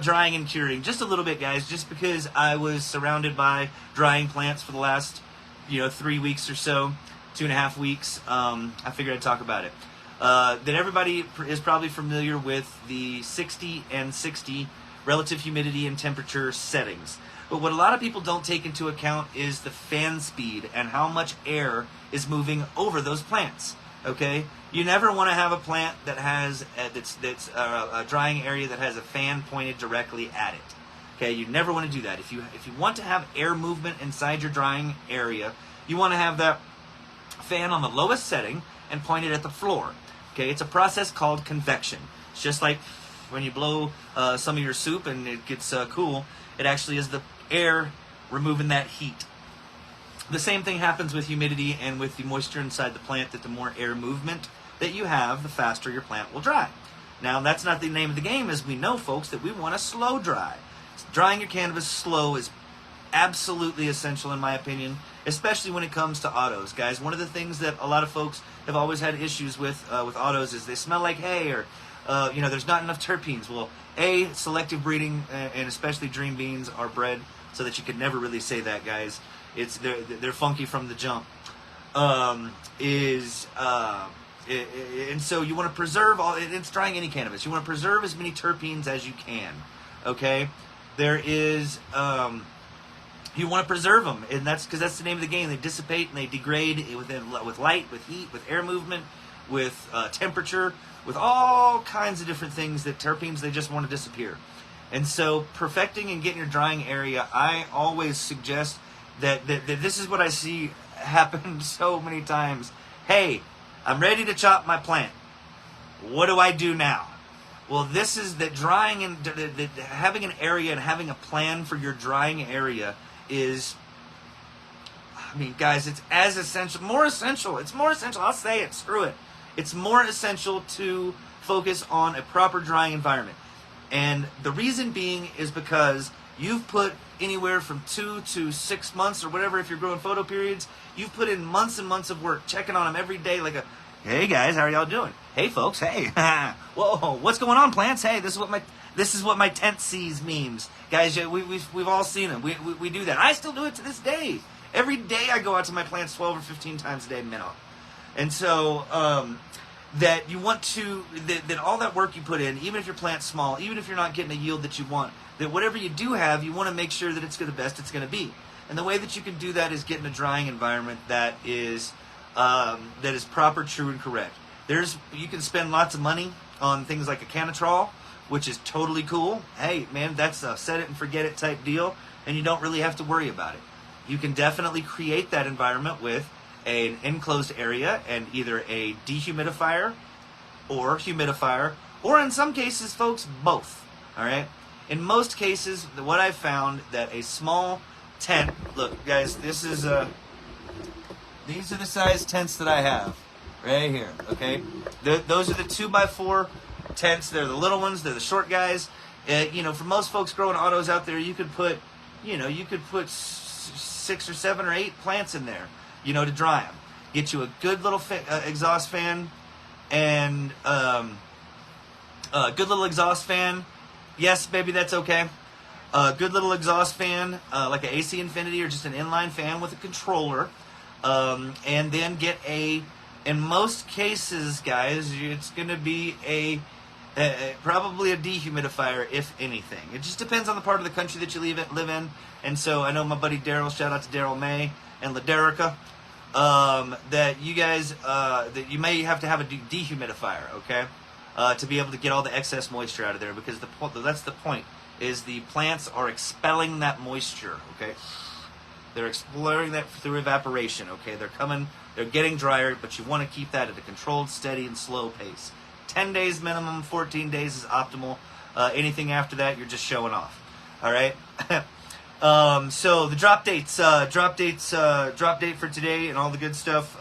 drying and curing just a little bit, guys, just because I was surrounded by drying plants for the last 3 weeks or so, 2.5 weeks. I figured I'd talk about it. That everybody is probably familiar with the 60 and 60 relative humidity and temperature settings. But what a lot of people don't take into account is the fan speed and how much air is moving over those plants. Okay, you never want to have a plant that has that's a drying area that has a fan pointed directly at it. Okay, you never want to do that. If you want to have air movement inside your drying area, you want to have that fan on the lowest setting and pointed at the floor. Okay, it's a process called convection. It's just like when you blow some of your soup and it gets cool. It actually is the air removing that heat. The same thing happens with humidity and with the moisture inside the plant, that the more air movement that you have, the faster your plant will dry. Now, that's not the name of the game, as we know, folks, that we want to slow dry. Drying your cannabis slow is absolutely essential, in my opinion, especially when it comes to autos. Guys, one of the things that a lot of folks have always had issues with autos is they smell like hay, or there's not enough terpenes. Well, selective breeding and especially dream beans are bred so that you could never really say that, guys. They're funky from the jump. And so you want to preserve it's drying any cannabis. You want to preserve as many terpenes as you can. Okay, you want to preserve them, and that's because that's the name of the game. They dissipate and they degrade with light, with heat, with air movement, with temperature, with all kinds of different things. That terpenes, they just want to disappear. And so perfecting and getting your drying area, I always suggest that this is what I see happen so many times. Hey, I'm ready to chop my plant. What do I do now? Well, this is that drying and having an area and having a plan for your drying area is, I mean, guys, it's as essential, more essential. It's more essential. I'll say it. Screw it. It's more essential to focus on a proper drying environment. And the reason being is because you've put anywhere from 2 to 6 months or whatever, if you're growing photo periods, you've put in months and months of work checking on them every day, like hey guys, how are y'all doing? Hey folks, hey. Whoa, what's going on, plants? Hey, this is what my tent sees memes. Guys, we've all seen them. We do that. I still do it to this day. Every day I go out to my plants 12 or 15 times a day minimum. And so that you want to, that all that work you put in, even if your plant's small, even if you're not getting a yield that you want, that whatever you do have, you want to make sure that it's the best it's going to be. And the way that you can do that is get in a drying environment that is proper, true, and correct. You can spend lots of money on things like a canitrol, which is totally cool. Hey, man, that's a set it and forget it type deal, and you don't really have to worry about it. You can definitely create that environment with an enclosed area and either a dehumidifier or humidifier, or in some cases, folks, both. All right. In most cases, what I've found that a small tent. Look, guys, these are the size tents that I have right here. Okay, those are the 2x4 tents. They're the little ones. They're the short guys. For most folks growing autos out there, you could put 6 or 7 or 8 plants in there, to dry them. Get you a good little exhaust fan and a good little exhaust fan. Yes, baby, that's okay. A good little exhaust fan, like an AC Infinity or just an inline fan with a controller. And then get in most cases, guys, it's going to be probably a dehumidifier, if anything. It just depends on the part of the country that you live in. And so I know my buddy Daryl, shout out to Daryl May and LaDerica, that you guys, that you may have to have a dehumidifier, okay, to be able to get all the excess moisture out of there, because that's the point, is the plants are expelling that moisture, okay? They're exploring that through evaporation, okay? They're getting drier, but you want to keep that at a controlled, steady, and slow pace. 10 days minimum, 14 days is optimal. Anything after that, you're just showing off, all right? So the drop date for today and all the good stuff.